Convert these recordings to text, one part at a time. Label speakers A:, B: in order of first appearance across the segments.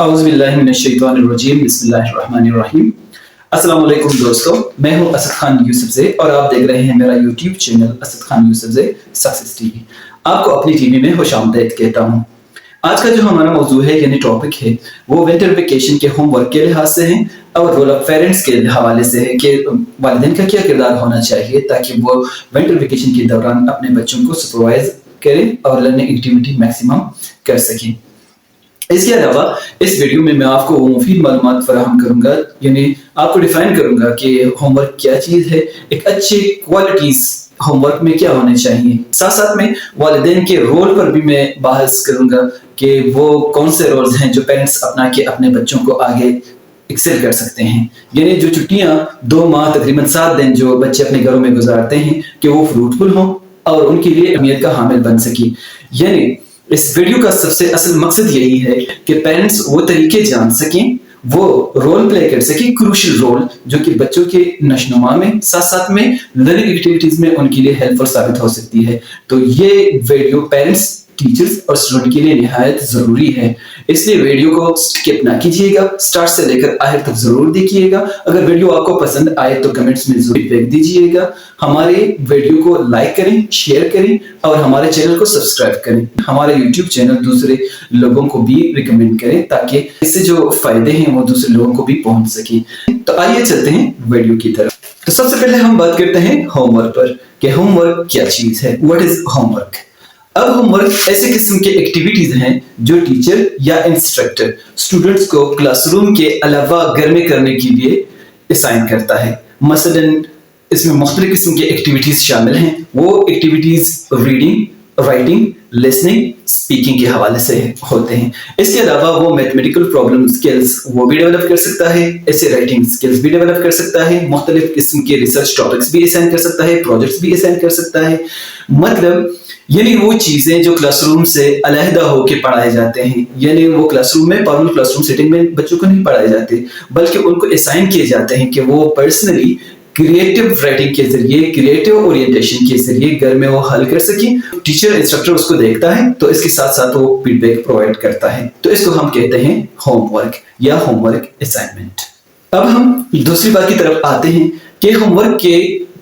A: औज़ुबिल्लाहिमिनश्शैतानिर्रजीम बिस्मिल्लाहिर्रहमानिर्रहीम। अस्सलाम वालेकुम दोस्तों, मैं हूं असद खान यूसुफज़ई और आप देख रहे हैं मेरा YouTube channel Asad Khan Yousafzai success TV. आपको अपनी टीवी में खुशामदीद कहता हूं। आज का जो हमारा मौजू है यानी टॉपिक है वो विंटर वेकेशन के होमवर्क के लिहाज से है और रोल ऑफ पेरेंट्स के हवाले से है कि वालिदैन का क्या किरदार होना चाहिए ताकि वो विंटर वेकेशन के दौरान अपने बच्चों को सुपरवाइज करें और लर्निंग एक्टिविटी मैक्सिमम कर सकें। इसके अलावा इस वीडियो में मैं आपको वो मुफीद मालूमात फराहम करूंगा, यानी आपको डिफाइन करूंगा कि होमवर्क क्या चीज़ है, एक अच्छी क्वालिटीज होमवर्क में क्या होने चाहिए। साथ साथ में वालिदैन के रोल पर भी मैं बहस करूंगा कि वो कौन से रोल्स हैं जो पेरेंट्स अपना के अपने बच्चों को आगे एक्सेल कर सकते हैं। यानी जो छुट्टियां 2 माह तकरीबन 7 दिन जो बच्चे अपने घरों में गुजारते हैं कि वो फ्रूटफुल हों और उनके लिए अहमियत का हामिल बन सके। यानी इस वीडियो का सबसे असल मकसद यही है कि पेरेंट्स वो तरीके जान सकें, वो रोल प्ले कर सकें, क्रूशियल रोल जो कि बच्चों के नशोनुमा में साथ साथ में लर्निंग एक्टिविटीज में उनके लिए हेल्पफुल साबित हो सकती है। तो ये वीडियो पेरेंट्स, टीचर्स और स्टूडेंट के लिए निहायत जरूरी है, इसलिए वीडियो को स्किप ना कीजिएगा, स्टार्ट से लेकर आखिर तक जरूर देखिएगा। अगर वीडियो आपको पसंद आए तो कमेंट्स में जरूर फीडबैक दीजिएगा। हमारे वीडियो को लाइक करें, शेयर करें और हमारे चैनल को सब्सक्राइब करें। हमारे यूट्यूब चैनल दूसरे लोगों को भी रिकमेंड करें ताकि इससे जो फायदे हैं वो दूसरे लोगों को भी पहुंच सके। तो आइए चलते हैं वीडियो की तरफ। तो सबसे पहले हम बात करते हैं होमवर्क पर कि होमवर्क क्या चीज है, व्हाट इज होमवर्क। अब होमवर्क ऐसे किस्म के एक्टिविटीज हैं जो टीचर या इंस्ट्रक्टर स्टूडेंट्स को क्लासरूम के अलावा घर में करने के लिए असाइन करता है। मसलन इसमें मुख्तलिफ किस्म के एक्टिविटीज शामिल हैं। वो activities reading, writing, listening, speaking के हवाले से होते हैं। इसके अलावा वो मैथमेटिकल प्रॉब्लम स्किल्स वो भी डेवलप कर सकता है, ऐसे राइटिंग स्किल्स भी डेवलप कर सकता है, मुख्तलिफ किस्म के रिसर्च टॉपिक्स भी असाइन कर सकता है, प्रोजेक्ट्स भी असाइन कर सकता है। मतलब यानी वो चीजें जो क्लासरूम से अलहदा होकर पढ़ाए जाते हैं, यानी वो क्लासरूम में फॉर्मल क्लासरूम सेटिंग में बच्चों को नहीं पढ़ाए जाते बल्कि उनको असाइन किए जाते हैं कि वो पर्सनली क्रिएटिव राइटिंग के जरिए, क्रिएटिव ओरिएंटेशन के जरिए घर में वो हल कर सके। टीचर इंस्ट्रक्टर उसको देखता है तो इसके साथ साथ वो फीडबैक प्रोवाइड करता है। तो इसको हम कहते हैं होमवर्क या होमवर्क असाइनमेंट। अब हम दूसरी बात की तरफ आते हैं कि होमवर्क के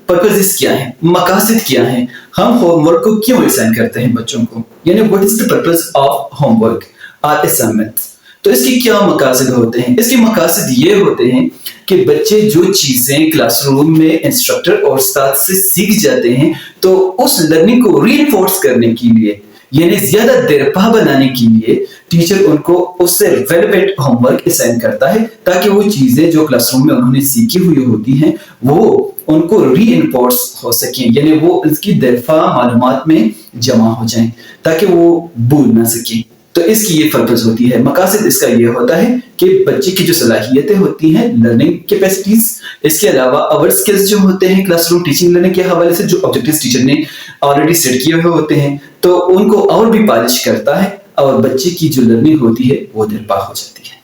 A: पर्पसेस क्या हैं, मकासद क्या हैं, हम होमवर्क को क्यों असाइन करते हैं बच्चों को, यानी what is the purpose of homework और असाइनमेंट। तो इसके क्या मकासद होते हैं? इसके मकासद ये होते हैं कि बच्चे जो चीजें क्लासरूम में इंस्ट्रक्टर और उस्ताद से सीख जाते हैं तो उस लर्निंग को रीइंफोर्स करने के लिए, यानी ज्यादा देरपा बनाने के लिए टीचर उनको उससे रेलेवेंट होमवर्क असाइन करता है ताकि वो चीजें जो क्लासरूम में उन्होंने सीखी हुई होती हैं वो उनको रीइंफोर्स हो सके, यानी वो इसकी देरपा मालूमात में जमा हो जाएं ताकि वो भूल ना सके। तो इसकी ये पर्पस होती है। मकासद इसका ये होता है कि बच्चे की जो सलाहियतें होती हैं, लर्निंग कैपेसिटीज, इसके अलावा अवर स्किल्स जो होते हैं क्लासरूम टीचिंग लर्निंग के हवाले से जो ऑब्जेक्टिव्स टीचर ने ऑलरेडी सेट किए हुए होते हैं, तो उनको और भी पॉलिश करता है और बच्चे की जो लर्निंग होती है वो देरपा हो जाती है।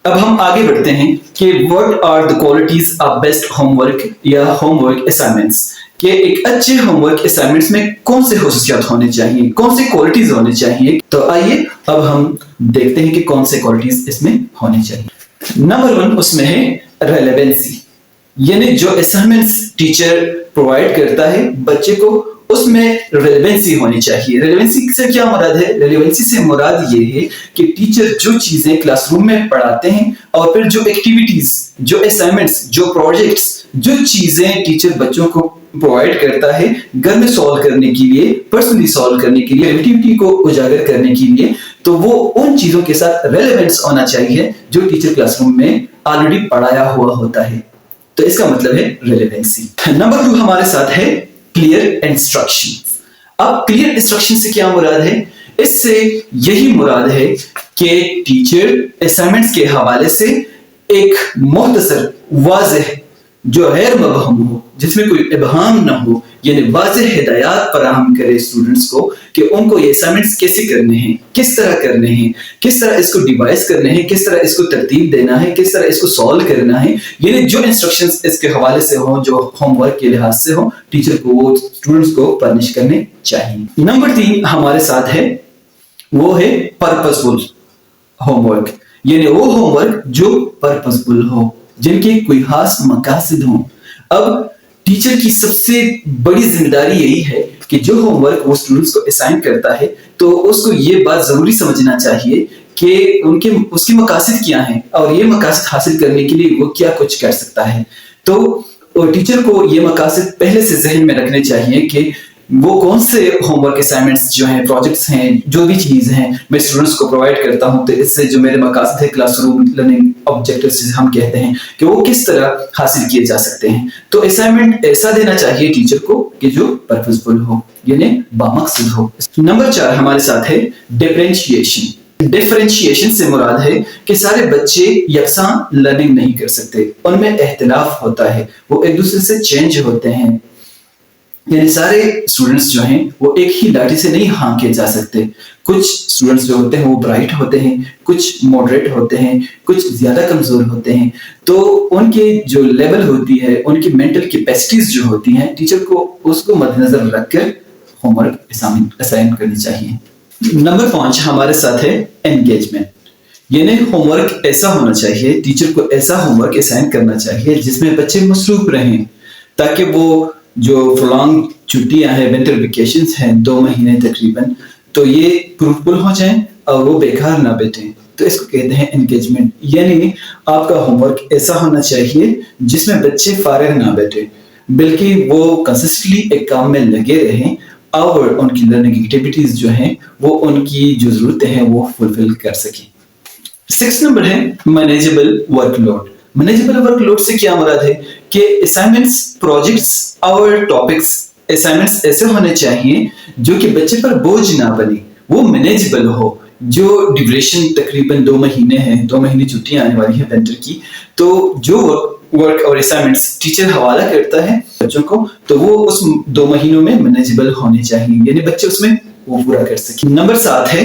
A: अब हम आगे बढ़ते हैं कि what are the qualities of best homework या होमवर्क असाइनमेंट्स, कि एक अच्छे होमवर्क असाइनमेंट्स में कौन से खुसूसियात होने चाहिए, कौन से क्वालिटीज होने चाहिए। तो आइए अब हम देखते हैं कि कौन से क्वालिटीज इसमें होने चाहिए। नंबर 1 उसमें है रेलेवेंसी, यानी जो असाइनमेंट्स टीचर प्रोवाइड करता है बच्चे को उसमें रेलेवेंसी होनी चाहिए। रेलेवेंसी से क्या मुराद है? रेलेवेंसी से मुराद ये है कि टीचर जो चीजें क्लासरूम में पढ़ाते हैं और फिर जो एक्टिविटीज, जो असाइनमेंट्स, जो प्रोजेक्ट्स, जो चीजें टीचर बच्चों को प्रोवाइड करता है घर में सॉल्व करने के लिए, पर्सनली सॉल्व करने के लिए, एक्टिविटी को उजागर करने के लिए, तो वो उन चीजों के साथ रेलेवेंस होना चाहिए जो टीचर क्लासरूम में ऑलरेडी पढ़ाया हुआ होता है। तो इसका मतलब है रेलेवेंसी। नंबर 2 हमारे साथ है क्लियर इंस्ट्रक्शंस। अब क्लियर इंस्ट्रक्शन से क्या मुराद है? इससे यही मुराद है कि टीचर असाइनमेंट्स के हवाले से एक मुख्तसर, वाज़ेह, जो गैर मबहम हो, जिसमें कोई इबहाम ना हो, यानी वाज़ेह हिदायत फराहम करे स्टूडेंट्स को कि उनको ये असाइनमेंट्स कैसे करने हैं, किस तरह करने हैं, किस तरह इसको डिवाइस करने हैं, किस तरह इसको तरतीब देना है, किस तरह इसको सॉल्व करना है। यानी जो इंस्ट्रक्शंस इसके हवाले से हो, जो होमवर्क के लिहाज से हो, टीचर को वो स्टूडेंट्स को फर्निश करने चाहिए। नंबर 3 हमारे साथ है वो है पर्पसफुल, होम वर्क, यानी वो होमवर्क जो पर्पसफुल हो, जिनके कोई खास मकासद हो। अब टीचर की सबसे बड़ी जिम्मेदारी यही है कि जो होमवर्क वो स्टूडेंट्स को असाइन करता है तो उसको ये बात जरूरी समझना चाहिए कि उसके मकासद क्या हैं और ये मकासद हासिल करने के लिए वो क्या कुछ कर सकता है। तो टीचर को ये मकासद पहले से जहन में रखने चाहिए कि वो कौन से होमवर्क असाइनमेंट्स जो हैं, प्रोजेक्ट्स हैं, जो भी चीज़ हैं मैं स्टूडेंट्स को प्रोवाइड करता हूं, तो इससे जो मेरे मकासद है क्लासरूम लर्निंग ऑब्जेक्टिव्स जिसे हम कहते हैं कि वो किस तरह हासिल किए जा सकते हैं। तो असाइनमेंट ऐसा देना चाहिए टीचर को कि जो पर्पसफुल हो, यानी बामकसद हो। नंबर 4 हमारे साथ है डिफरेंशिएशन। डिफरेंशिएशन से मुराद है कि सारे बच्चे यकसां लर्निंग नहीं कर सकते, उनमें इख्तिलाफ होता है, वो एक दूसरे से चेंज होते हैं, यानी सारे स्टूडेंट्स जो हैं वो एक ही लाठी से नहीं हाँके जा सकते। कुछ स्टूडेंट्स जो होते हैं वो ब्राइट होते हैं, कुछ मॉडरेट होते हैं, कुछ ज्यादा कमजोर होते हैं। तो उनके जो लेवल होती है, उनकी मेंटल कैपेसिटीज जो होती हैं, टीचर को उसको मद्देनजर रखकर होमवर्क असाइन करनी चाहिए। नंबर 5 हमारे साथ है एंगेजमेंट, यानी होमवर्क ऐसा होना चाहिए, टीचर को ऐसा होमवर्क असाइन करना चाहिए जिसमें बच्चे मसरूफ रहें, ताकि वो जो प्रोलॉन्ग छुट्टियां हैं, विंटर वेकेशंस हैं 2 महीने तकरीबन, तो ये फ्रूटफुल हो जाएं और वो बेकार ना बैठें। तो इसको कहते हैं एंगेजमेंट, यानी आपका होमवर्क ऐसा होना चाहिए जिसमें बच्चे फारिग ना बैठे, बल्कि वो कंसिस्टेंटली एक काम में लगे रहें और उनकी लर्निंग एक्टिविटीज जो हैं वो उनकी जो जरूरतें हैं वो फुलफिल कर सकें। 6 नंबर है मैनेजेबल वर्कलोड। मैनेजेबल वर्कलोड से क्या मुराद है कि असाइनमेंट्स, प्रोजेक्ट्स और टॉपिक्स असाइनमेंट्स ऐसे होने चाहिए जो कि बच्चे पर बोझ ना बने, वो मैनेजेबल हो। जो ड्यूरेशन तकरीबन 2 महीने है, 2 महीने छुट्टियां आने वाली है विंटर की, तो जो वर्क और असाइनमेंट्स टीचर हवाला करता है बच्चों को, तो वो उस 2 महीनों में मैनेजेबल होने चाहिए, यानी बच्चे उसमें वो पूरा कर सके। नंबर 7 है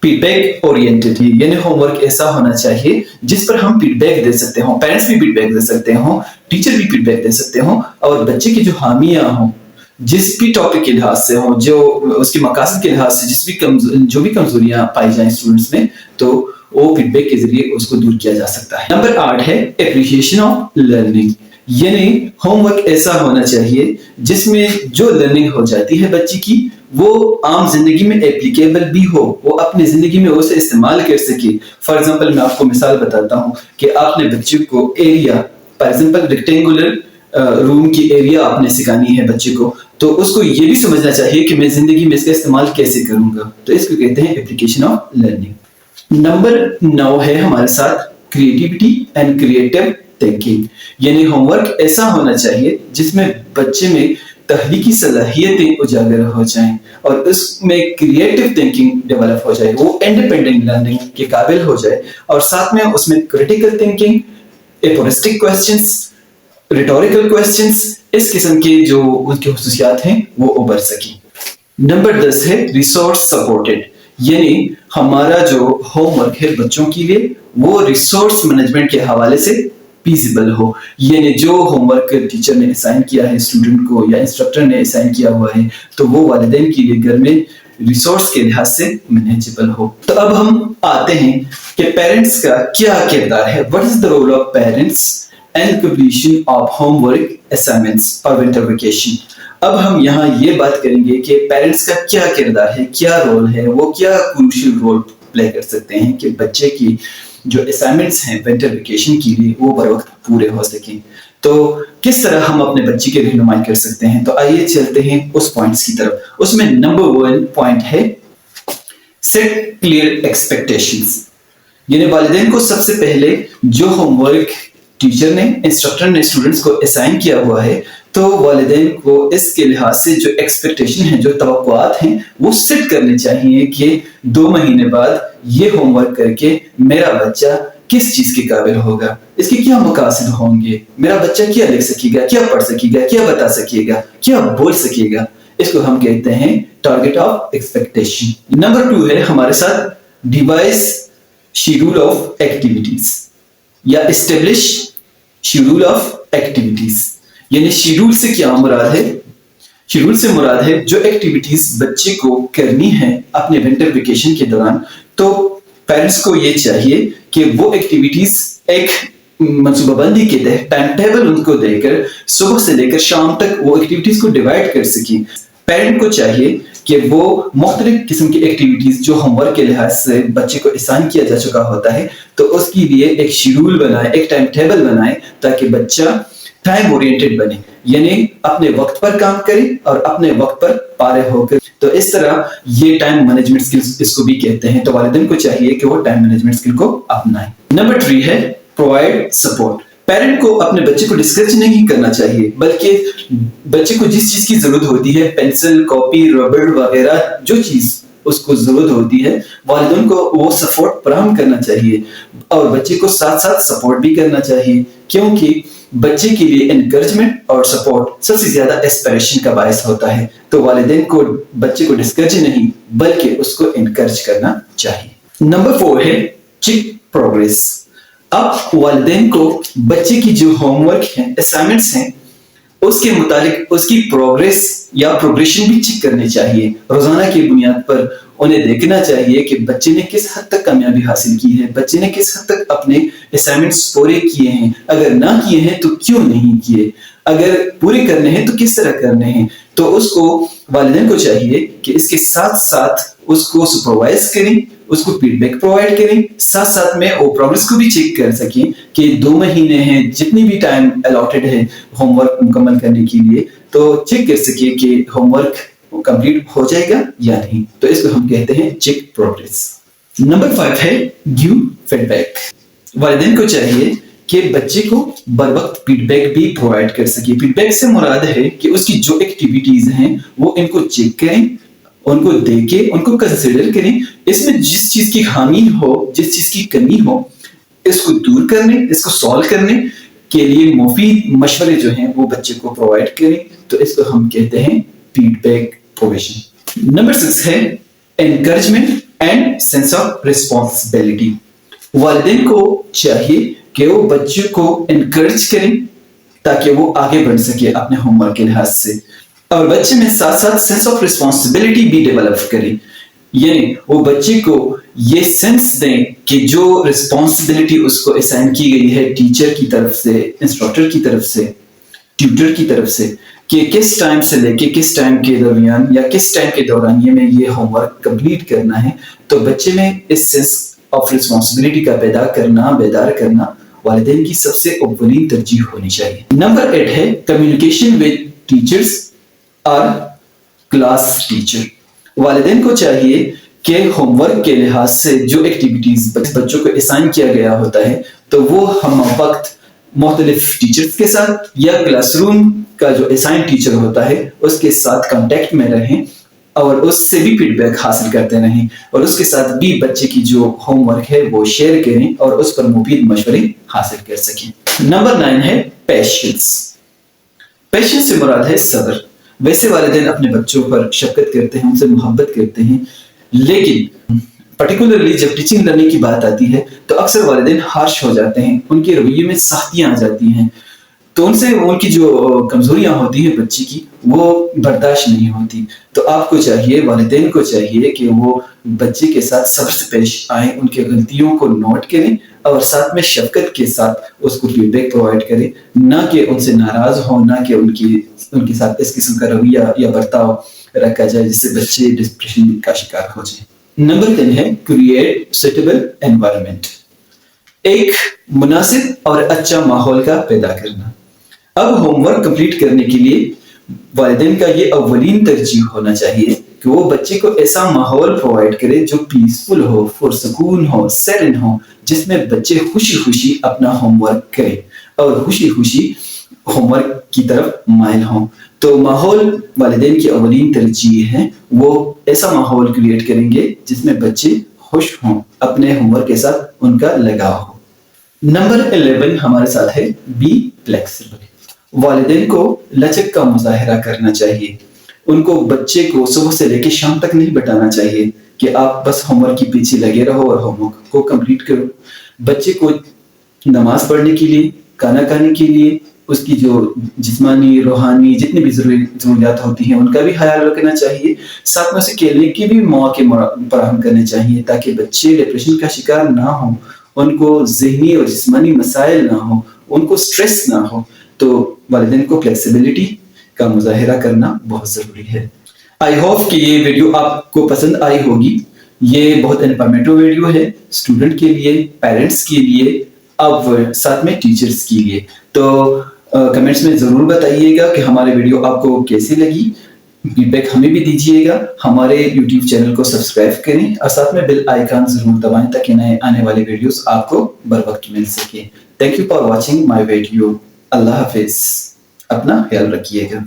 A: फीडबैक ओरिएंटेड, यानी होमवर्क ऐसा होना चाहिए जिस पर हम फीडबैक दे सकते हो, पेरेंट्स भी फीडबैक दे सकते हो, टीचर भी फीडबैक दे सकते हो, और बच्चे की जो हामियां हो, जिस भी टॉपिक के लिहाज से हो, जो उसके मकासद के लिहाज से जो भी कमजोरियां पाई जाए स्टूडेंट्स में, तो वो फीडबैक के जरिए उसको दूर किया जा सकता है। नंबर 8 है एप्रिसिएशन ऑफ लर्निंग, यानी होमवर्क ऐसा होना चाहिए जिसमें जो लर्निंग हो जाती है बच्चे की वो आम जिंदगी में एप्लीकेबल भी हो, वो अपनी जिंदगी में उसे इस्तेमाल कर सके। फॉर एग्जांपल मैं आपको मिसाल बताता हूँ कि आपने बच्चे को area, for example rectangular room की एरिया आपने सिखानी है बच्चे को, तो उसको ये भी समझना चाहिए कि मैं जिंदगी में इसका इस्तेमाल कैसे करूंगा, तो इसको कहते हैं एप्लीकेशन ऑफ लर्निंग। नंबर 9 है हमारे साथ क्रिएटिविटी एंड क्रिएटिव थिंकिंग, यानी होमवर्क ऐसा होना चाहिए जिसमें बच्चे में तहलीकी सलाहियतें उजागर हो जाएं और उसमें क्रिएटिव थिंकिंग डेवलप हो जाए, वो इंडिपेंडेंट लर्निंग के काबिल हो जाए, और साथ में उसमें critical thinking, aporistic questions, rhetorical questions, इस किस्म के जो उनकी खुसूसियात हैं वो उभर सकें। नंबर 10 है रिसोर्स सपोर्टेड, यानी हमारा जो होमवर्क है बच्चों के लिए वो रिसोर्स मैनेजमेंट के हवाले से फीजिबल हो, यानी जो होमवर्क टीचर ने असाइन किया है स्टूडेंट को या इंस्ट्रक्टर ने असाइन किया हुआ है, तो वो वालिदैन के लिए घर में रिसोर्स के लिहाज से मैनेजेबल हो। तो अब हम आते हैं कि पेरेंट्स का क्या किरदार है, what is the role of parents and completion of homework assignments for winter vacation. अब हम यहाँ ये बात करेंगे कि पेरेंट्स का क्या किरदार है, क्या रोल है, वो क्या क्रूशियल रोल प्ले कर सकते हैं कि बच्चे की जो असाइनमेंट्स हैं विंटर वेकेशन के लिए वो बर वक्त पूरे हो सकें। तो किस तरह हम अपने बच्चे की रहनुमाई कर सकते हैं, तो आइए चलते हैं उस पॉइंट्स की तरफ। उसमें नंबर 1 पॉइंट है सेट क्लियर एक्सपेक्टेशंस, यानी वालिदैन को सबसे पहले जो होमवर्क टीचर ने, इंस्ट्रक्टर ने स्टूडेंट्स को असाइन किया हुआ है, तो वालिदैन को इसके लिहाज से जो एक्सपेक्टेशन है, जो तवक्कुआत हैं, वो सेट करने चाहिए कि 2 महीने बाद ये होमवर्क करके मेरा बच्चा किस चीज के काबिल होगा, इसके क्या मकासद होंगे, मेरा बच्चा क्या लिख सकेगा, क्या पढ़ सकेगा, क्या बता सकेगा, क्या बोल सकेगा, इसको हम कहते हैं टारगेट ऑफ एक्सपेक्टेशन। नंबर 2 है हमारे साथ डिवाइस शेड्यूल ऑफ एक्टिविटीज या एस्टेब्लिश शेड्यूल ऑफ एक्टिविटीज, यानी शेड्यूल से क्या मुराद है, शेड्यूल से मुराद है जो एक्टिविटीज बच्चे को करनी है अपने विंटर वेकेशन के दौरान, तो پیرنٹس کو یہ چاہیے کہ وہ ایکٹیویٹیز ایک منصوبہ بندی کے تحت ٹائم ٹیبل ان کو دے کر صبح سے لے کر شام تک وہ ایکٹیویٹیز کو ڈیوائڈ کر سکیں. پیرنٹ کو چاہیے کہ وہ مختلف قسم کی ایکٹیویٹیز جو ہوم ورک کے لحاظ سے بچے کو اسائن کیا جا چکا ہوتا ہے تو اس کے لیے ایک شیڈول بنائے, ایک ٹائم ٹیبل بنائے تاکہ بچہ ٹائم اورینٹڈ بنے, یعنی اپنے وقت پر کام کرے اور اپنے وقت پر فارغ ہو کر. تو اس طرح یہ ٹائم مینجمنٹ اسکلز اس کو بھی کہتے ہیں. تو والدین کو چاہیے کہ وہ ٹائم مینجمنٹ اسکل کو اپنائیں. نمبر 3 ہے پرووائڈ سپورٹ. پیرنٹ کو اپنے بچے کو ڈسکریج نہیں کرنا چاہیے, بلکہ بچے کو جس چیز کی ضرورت ہوتی ہے, پینسل, کاپی, ربڑ وغیرہ جو چیز اس کو ضرورت ہوتی ہے, والدین کو وہ سپورٹ فراہم کرنا چاہیے اور بچے کو ساتھ ساتھ سپورٹ بھی کرنا چاہیے, کیونکہ بچے کے لیے انکریجمنٹ اور سپورٹ سب سے زیادہ انسپریشن کا باعث ہوتا ہے. تو والدین کو بچے کو ڈسکریج نہیں بلکہ اس کو انکریج کرنا چاہیے. نمبر 4 ہے چیک پروگریس. اب والدین کو بچے کی جو ہوم ورک ہیں, اسائنمنٹس ہیں, اس کے متعلق اس کی پروگریس یا پروگریشن بھی چیک کرنی چاہیے. روزانہ کی بنیاد پر انہیں دیکھنا چاہیے کہ بچے نے کس حد تک کامیابی حاصل کی ہے, بچے نے کس حد تک اپنے اسائنمنٹس پورے کیے ہیں, اگر نہ کیے ہیں تو کیوں نہیں کیے, اگر پورے کرنے ہیں تو کس طرح کرنے ہیں. تو اس کو والدین کو چاہیے کہ اس کے ساتھ ساتھ اس کو سپروائز کریں, اس کو فیڈ بیک پرووائڈ کریں, ساتھ ساتھ میں وہ پروگریس کو بھی چیک کر سکیں کہ 2 مہینے ہیں, جتنی بھی ٹائم الاٹڈ ہے ہوم ورک مکمل کرنے کے لیے, تو چیک کر سکیں کہ ہوم ورک کمپلیٹ ہو جائے گا یا نہیں. تو اس کو ہم کہتے ہیں چیک پروگریس. نمبر 5 ہے گیو فیڈ بیک. والدین کو چاہیے کہ بچے کو بر وقت فیڈ بیک بھی پرووائڈ کر سکے. فیڈ بیک سے مراد ہے کہ اس کی جو ایکٹیویٹیز ہیں وہ ان کو چیک کریں, ان کو دیکھیں, ان کو کنسیڈر کریں. اس میں جس چیز کی خامی ہو, جس چیز کی کمی ہو, اس کو دور کرنے, اس کو سالو کرنے کے لیے مفید مشورے جو ہیں وہ بچے کو پرووائڈ کریں. تو اس کو ہم کہتے ہیں فیڈ بیک پروویژن. نمبر 6 ہے encouragement and sense of responsibility. والدین کو چاہیے کہ وہ بچے کو انکریج کریں تاکہ وہ آگے بڑھ سکے اپنے ہوم ورک کے لحاظ سے, اور بچے میں ساتھ ساتھ سینس آف ریسپانسبلٹی بھی ڈیولپ کریں. یعنی وہ بچے کو یہ سینس دیں کہ جو ریسپانسبلٹی اس کو اسائن کی گئی ہے ٹیچر کی طرف سے, انسٹرکٹر کی طرف سے, ٹیوٹر کی طرف سے, کہ کس ٹائم سے لے کے کس ٹائم کے درمیان یا کس ٹائم کے دورانیے میں یہ ہوم ورک کمپلیٹ کرنا ہے. تو بچے میں اس سینس آف ریسپانسبلٹی کا بیدار کرنا والدین کی سب سے اولین ترجیح ہونی چاہیے. نمبر 8 ہے کمیونیکیشن ود ٹیچرز اور کلاس ٹیچر. والدین کو چاہیے کہ ہوم ورک کے لحاظ سے جو ایکٹیویٹیز بچوں کو اسائن کیا گیا ہوتا ہے تو وہ ہم وقت مختلف ٹیچرز کے ساتھ یا کلاس روم کا جو اسائن ٹیچر ہوتا ہے اس کے ساتھ کانٹیکٹ میں رہیں اور اس سے بھی فیڈ بیک حاصل کرتے رہیں, اور اس کے ساتھ بھی بچے کی جو ہوم ورک ہے وہ شیئر کریں اور اس پر مفید مشورے حاصل کر سکیں. نمبر 9 ہے پیشنس. پیشنس سے مراد ہے صبر. ویسے والدین اپنے بچوں پر شفقت کرتے ہیں, ان سے محبت کرتے ہیں, لیکن پرٹیکولرلی جب ٹیچنگ لرننگ کی بات آتی ہے تو اکثر والدین ہارش ہو جاتے ہیں, ان کے رویے میں سختیاں آ جاتی ہیں, تو ان سے ان کی جو کمزوریاں ہوتی ہیں بچے کی وہ برداشت نہیں ہوتی. تو آپ کو چاہیے, والدین کو چاہیے کہ وہ بچے کے ساتھ صبر سے پیش آئیں, ان کے غلطیوں کو نوٹ کریں اور ساتھ میں شفقت کے ساتھ اس کو فیڈ بیک پرووائڈ کریں, نہ کہ ان سے ناراض ہو, نہ کہ ان کے ساتھ اس قسم کا رویہ یا برتاؤ رکھا جائے جس سے بچے ڈپریشن کا شکار ہو جائیں. نمبر 10 ہے کریٹ سوٹیبل انوائرمنٹ. ایک مناسب اور اچھا ماحول کا پیدا کرنا. اب ہوم ورک کمپلیٹ کرنے کے لیے والدین کا یہ اولین ترجیح ہونا چاہیے کہ وہ بچے کو ایسا ماحول پرووائڈ کرے جو پیسفل ہو, پرسکون ہو, سیرن ہو, جس میں بچے خوشی خوشی اپنا ہوم ورک کریں اور خوشی خوشی ہوم ورک کی طرف مائل ہوں. تو ماحول والدین کی اولین ترجیح ہے, وہ ایسا ماحول کریٹ کریں گے جس میں بچے خوش ہوں, اپنے ہوم ورک کے ساتھ ان کا لگاؤ ہو. نمبر 11 ہمارے ساتھ ہے بی فلیکسیبل. والدین کو لچک کا مظاہرہ کرنا چاہیے. ان کو بچے کو صبح سے لے کے شام تک نہیں بٹانا چاہیے کہ آپ بس ہوم ورک کے پیچھے لگے رہو اور ہوم ورک کو کمپلیٹ کرو. بچے کو نماز پڑھنے کے لیے, کھانا کھانے کے لیے, اس کی جو جسمانی روحانی جتنی بھی ضروریات ہوتی ہیں ان کا بھی خیال رکھنا چاہیے. ساتھ میں اسے کھیلنے کے بھی مواقع فراہم کرنے چاہیے تاکہ بچے ڈپریشن کا شکار نہ ہوں, ان کو ذہنی اور جسمانی مسائل نہ ہوں, ان کو سٹریس نہ ہو. تو والدین کو فلیکسیبلٹی کا مظاہرہ کرنا بہت ضروری ہے. آئی ہوپ کہ یہ ویڈیو آپ کو پسند آئی ہوگی. یہ بہت انفارمیٹو ویڈیو ہے اسٹوڈنٹ کے لیے, پیرنٹس کے لیے, اب ساتھ میں ٹیچرز کے لیے. تو کمنٹس میں ضرور بتائیے گا کہ ہمارے ویڈیو آپ کو کیسی لگی. فیڈ بیک ہمیں بھی دیجیے گا. ہمارے یوٹیوب چینل کو سبسکرائب کریں اور ساتھ میں بیل آئیکن ضرور دبائیں تاکہ نئے آنے والے ویڈیوز آپ کو بر وقت مل سکیں. Thank you for watching my video. اللہ حافظ. اپنا خیال رکھیے گا.